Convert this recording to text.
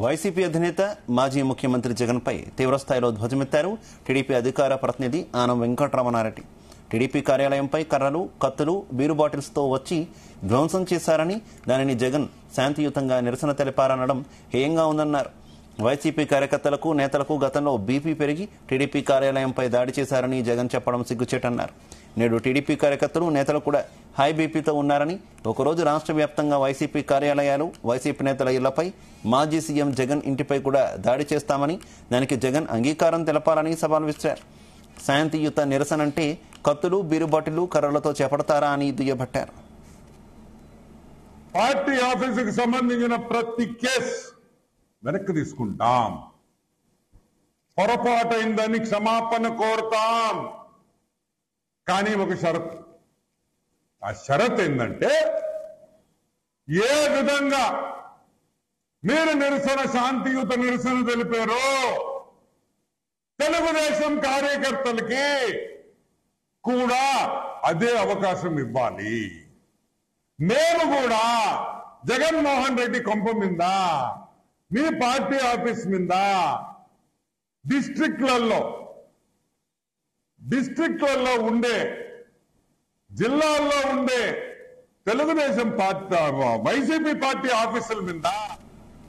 YCP అధినేత మాజీ ముఖ్యమంత్రి జగన్ పై తీవ్రస్థాయిలో ధ్వజమెత్తారు టీడీపీ అధికార ప్రతినిధి ఆనం వెంకటరమణారెడ్డి. టీడీపీ కార్యాలయంపై కర్రలు, కత్తులు, బీరు బాటిల్స్తో వచ్చి ధ్వంసం చేశారని, దానిని జగన్ శాంతియుతంగా నిరసన తెలిపారనడం హేయంగా ఉందన్నారు. వైసీపీ కార్యకర్తలకు, నేతలకు గతంలో బీపీ పెరిగి టీడీపీ కార్యాలయంపై దాడి చేశారని జగన్ చెప్పడం సిగ్గుచేటన్నారు. నేడు టీడీపీ కార్యకర్తలు, నేతలు కూడా హై బీపీతో ఉన్నారని, ఒకరోజు రాష్ట్ర వ్యాప్తంగా వైసీపీ కార్యాలయాలు, వైసీపీ నేతల ఇళ్లపై, మాజీ సీఎం జగన్ ఇంటిపై కూడా దాడి చేస్తామని, దానికి జగన్ అంగీకారం తెలపాలని సవాల్ విసిరారు. శాంతియుత నిరసన అంటే కత్తులు, బీరు బాటిళ్లు, కర్రలతో చేపడతారా అని దుయ్యబట్టారు. పార్టీ ఆఫీసుకు సంబంధించిన ప్రతి కేసు వెనక్కి తీసుకుంటాం, పొరపాటైందని క్షమాపణ కోరుతాం. కానీ ఒక షరతు, ఆ షరత్ ఏంటంటే ఏ విధంగా మీరు శాంతియుత నిరసన తెలిపారో తెలుగుదేశం కార్యకర్తలకి కూడా అదే అవకాశం ఇవ్వాలి. మేము కూడా జగన్మోహన్ రెడ్డి కొంప మీద, మీ పార్టీ ఆఫీస్ మీద, డిస్ట్రిక్ట్లలో ఉండే, జిల్లాల్లో ఉండే తెలుగుదేశం పార్టీ, వైసీపీ పార్టీ ఆఫీసుల మీద